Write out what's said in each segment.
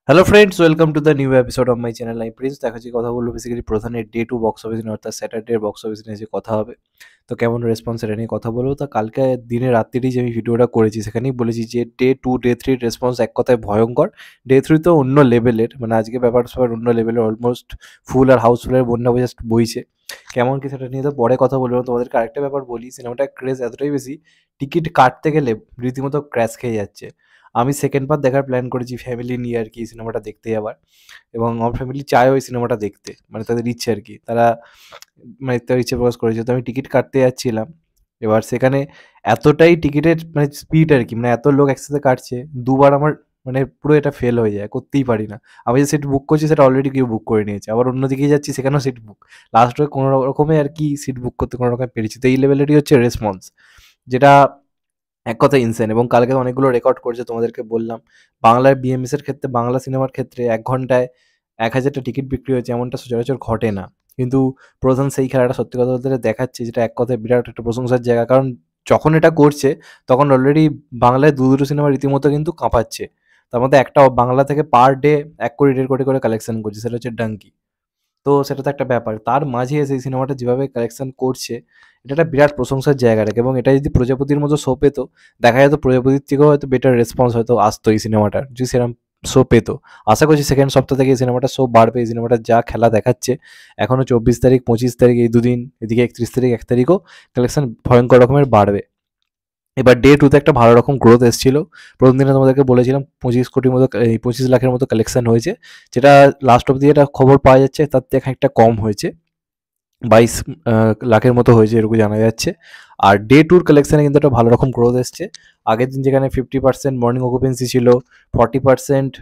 Hello friends, welcome to the new episode of my channel. আমি Prince. দেখা হচ্ছে কথা বলবো বেসিক্যালি প্রধানের ডে টু বক্স অফিস নিয়ে, অর্থাৎ স্যাটারডে বক্স অফিস নিয়ে যে কথা হবে। তো কেমন রেসপন্স এটা নিয়ে কথা বলবো। তো কালকে দিনে রাত্রিরেই যে আমি ভিডিওটা করেছি সেখানেই বলেছি যে ডে টু ডে থ্রির রেসপন্স এক কথায় ভয়ঙ্কর। ডে থ্রি তো অন্য লেভেলের, মানে আজকে ব্যাপার সবার অন্য লেভেলের, অলমোস্ট ফুল আর হাউসফুলের বন্যা জাস্ট বইছে। কেমন কি সেটা নিয়ে তো পরে কথা বলবো। তোমাদেরকে আরেকটা ব্যাপার বলি, সিনেমাটার ক্রেজ এতটাই বেশি, টিকিট কাটতে গেলে রীতিমতো ক্র্যাশ খেয়ে যাচ্ছে। আমি সেকেন্ড পার্ট দেখার প্ল্যান করেছি ফ্যামিলি নিয়ে আর কি, এই সিনেমাটা দেখতে যাওয়ার। এবং আমার ফ্যামিলি চায় ওই সিনেমাটা দেখতে, মানে তাদের ইচ্ছে আর কি, তারা মানে তার ইচ্ছে প্রকাশ করেছে। তো আমি টিকিট কাটতে যাচ্ছিলাম, এবার সেখানে এতটাই টিকিটের মানে স্পিড আর কি, মানে এত লোক একসাথে কাটছে, দুবার আমার মানে পুরো এটা ফেল হয়ে যায়, করতেই পারি না। আমি যে সিট বুক করছি সেটা অলরেডি কেউ বুক করে নিয়েছে, আবার অন্যদিকে যাচ্ছি সেখানেও সিট বুক। লাস্ট হয়ে কোনো রকমে আর কি সিট বুক করতে কোনো রকম পেরেছি। তো এই লেভেলেরই হচ্ছে রেসপন্স, যেটা এক কথায় ইনসেন। এবং কালকে অনেকগুলো রেকর্ড করেছে, তোমাদেরকে বললাম বাংলার বিএমএস এর ক্ষেত্রে, বাংলা সিনেমার ক্ষেত্রে 1 ঘন্টায় 1,000টা টিকিট বিক্রি হয়েছে, এমনটা সচরাচর ঘটে না। কিন্তু প্রধান সেই খেলাটা সত্যি কথা বলতে গেলে দেখাচ্ছে, যেটা এক কথায় বিরাট একটা প্রশংসার জায়গা। কারণ যখন এটা করছে তখন অলরেডি বাংলায় দুটো সিনেমা রীতিমতো কিন্তু কাঁপাচ্ছে। তার মধ্যে একটা বাংলা থেকে পার ডে 1 কোটি 1.5 কোটি করে কালেকশন করছে, সেটা হচ্ছে ডাঙ্কি। তো সেটা তো একটা ব্যাপার। তার মাঝে এসে এই সিনেমাটা যেভাবে কালেকশন করছে, এটা একটা বিরাট প্রশংসার জায়গা রাখে। এবং এটা যদি প্রজাপতির মতো শো পেতো, দেখা যেত প্রজাপতির থেকেও হয়তো বেটার রেসপন্স হয়তো আসতো এই সিনেমাটার, যদি সেরকম শো পেতো। আশা করছি সেকেন্ড সপ্তাহ থেকে এই সিনেমাটার শো বাড়বে। এই সিনেমাটার যা খেলা দেখাচ্ছে, এখনও 24 তারিখ 25 তারিখ এই দুদিন, এদিকে 31 তারিখ 1 তারিখও কালেকশন ভয়ঙ্কর রকমের বাড়বে। এবার ডে টুতে একটা ভালো রকম গ্রোথ এসেছিল। প্রথম দিনে তোমাদেরকে বলেছিলাম 25 কোটির মতো, এই 25 লাখের মতো কালেকশন হয়েছে, যেটা লাস্ট অব্দি এটা খবর পাওয়া যাচ্ছে তার থেকে খানিকটা কম হয়েছে। 22 লাখের মতো হয়েছে এরকম জানা যাচ্ছে। আর ডে ট্যুর কালেকশানে কিন্তু একটা ভালো রকম গ্রোথ এসছে। আগের দিন যেখানে 50% মর্নিং অকুপেন্সি ছিল, 40%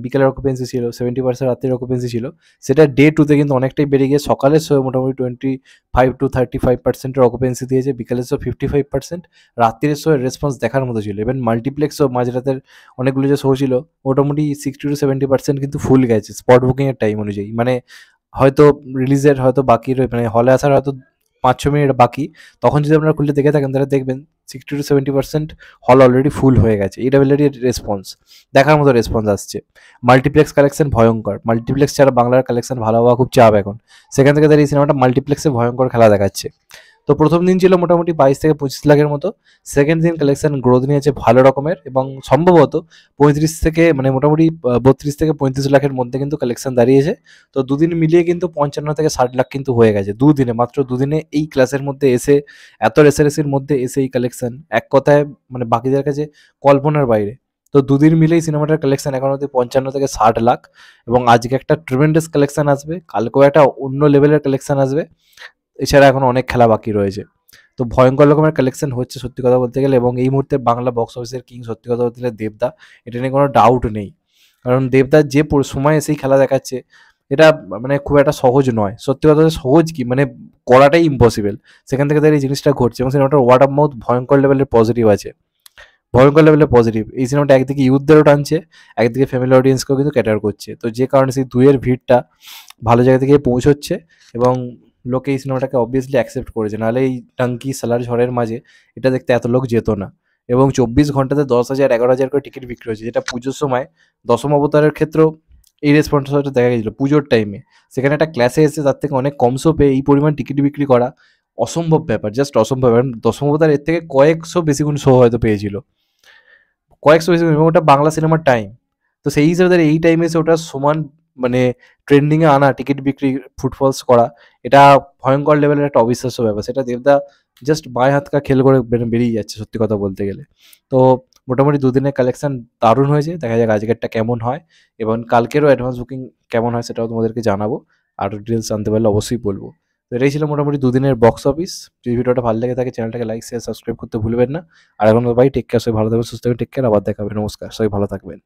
বিকেলের অকুপেন্সি ছিল, 70% রাত্রের অকুপেন্সি ছিল, সেটা ডে টুতে কিন্তু অনেকটাই বেড়ে গিয়ে সকালের শো মোটামুটি 25 to 35%-এর অকুপেন্সি দিয়েছে, বিকেলের শো 55%, রাত্রির শো এর রেসপন্স দেখার মতো ছিল। ইভেন মাল্টিপ্লেক্স শো মাঝরাতের অনেকগুলো যে শো ছিল, মোটামুটি 60 to 70% কিন্তু ফুল গেছে স্পট বুকিংয়ের টাইম অনুযায়ী। মানে হয়তো রিলিজের হয়তো বাকি মানে হলে আসার হয়তো 5-6 মিনিট বাকি, তখন যদি আপনারা খুলে দেখে থাকেন তাহলে দেখবেন 60 to 70% হল অলরেডি ফুল হয়ে গেছে। এই লেভেলেরই রেসপন্স, দেখার মতো রেসপন্স আসছে। মাল্টিপ্লেক্স কালেকশন ভয়ঙ্কর, মাল্টিপ্লেক্স ছাড়া বাংলার কালেকশন ভালো হওয়া খুব চাপ এখন। সেখান থেকে তার এই সিনেমাটা মাল্টিপ্লেক্সে ভয়ঙ্কর খেলা দেখাচ্ছে। তো প্রথম দিন ছিল মোটামুটি 22 থেকে 25 লাখের মতো, সেকেন্ড দিন কালেকশন গ্রোথ নিয়েছে ভালো রকমের, এবং সম্ভবত 35 থেকে মানে মোটামুটি 32 থেকে 35 লাখের মধ্যে কিন্তু কালেকশন দাঁড়িয়েছে। তো দুদিন মিলিয়ে কিন্তু 55 থেকে 60 লাখ কিন্তু হয়ে গেছে দুদিনে, মাত্র দুদিনে এই ক্লাসের মধ্যে এসে, এত রেসারেসির মধ্যে এসে এই কালেকশন এক কথায় মানে বাকিদের কাছে কল্পনার বাইরে। তো দুদিন মিলেই সিনেমাটার কালেকশন এখন অব্দি 55 থেকে 60 লাখ। এবং আজকে একটা ট্রিমেন্ডাস কালেকশন আসবে, কালকেও একটা অন্য লেভেলের কালেকশন আসবে। এছাড়া এখন অনেক খেলা বাকি রয়েছে। তো ভয়ঙ্কর রকমের কালেকশন হচ্ছে সত্যি কথা বলতে গেলে। এবং এই মুহূর্তে বাংলা বক্স অফিসের কিং সত্যি কথা বলতে গেলে দেবদা, এটা নিয়ে কোনো ডাউট নেই। কারণ দেবদার যে সময় এসেই খেলা দেখাচ্ছে, এটা মানে খুব একটা সহজ নয়। সত্যি কথা বলতে সহজ কি, মানে করাটাই ইম্পসিবল। সেখান থেকে তার এই জিনিসটা ঘটছে, এবং সিনেমাটার ওয়ার্ড অফ মাউথ ভয়ঙ্কর লেভেলের পজিটিভ আছে, ভয়ঙ্কর লেভেলের পজিটিভ। এই সিনেমাটা একদিকে ইউথদেরও টানছে, একদিকে ফ্যামিলি অডিয়েন্সকেও কিন্তু ক্যাটার করছে। তো যে কারণে সেই দুইয়ের ভিড়টা ভালো জায়গা থেকে পৌঁছচ্ছে। এবং লোকে এই সিনেমাটাকে অবভিয়াসলি অ্যাকসেপ্ট করেছে, নাহলে এই টাঙ্কি সালার ঝড়ের মাঝে এটা দেখতে এত লোক যেত না। এবং 24 ঘন্টাতে 10,000 11,000 করে টিকিট বিক্রি হয়েছে, যেটা পুজোর সময় দশম অবতারের ক্ষেত্রেও এই রেসপন্সটা দেখা গেছিলো পুজোর টাইমে। সেখানে একটা ক্লাসে এসে তার থেকে অনেক কম শো পেয়ে এই পরিমাণ টিকিট বিক্রি করা অসম্ভব ব্যাপার, জাস্ট অসম্ভব। কারণ দশম অবতার এর থেকে কয়েকশো বেশি গুণ শো হয়তো পেয়েছিল, কয়েকশো বেশি গুণ, এবং ওটা বাংলা সিনেমার টাইম। তো সেই হিসেবে তাদের এই টাইমে এসে ওটা সমান মানে ট্রেন্ডিংয়ে আনা, টিকিট বিক্রি ফুটফলস করা, এটা ভয়ঙ্কর লেভেলের একটা অবিশ্বাস্য ব্যাপার। সেটা দেবদা জাস্ট বাঁয়ে হাত কা খেল করে বেরিয়ে যাচ্ছে সত্যি কথা বলতে গেলে। তো মোটামুটি দুদিনের কালেকশন দারুণ হয়েছে, দেখা যাক আজকেরটা কেমন হয়, এবং কালকেরও অ্যাডভান্স বুকিং কেমন হয় সেটাও তোমাদেরকে জানাবো। আর ডিটেলস জানতে পারলে অবশ্যই বলবো। তো এটাই ছিল মোটামুটি দুদিনের বক্স অফিস। যদি ভিডিওটা ভালো লেগে থাকে চ্যানেলটাকে লাইক শেয়ার সাবস্ক্রাইব করতে ভুলবেন না। আর এখন ভাই টেক কেয়ার, সবাই ভালো থাকবেন সুস্থ থাকবেন, টেক কেয়ার, আবার দেখা হবে, নমস্কার, সবাই ভালো থাকবেন।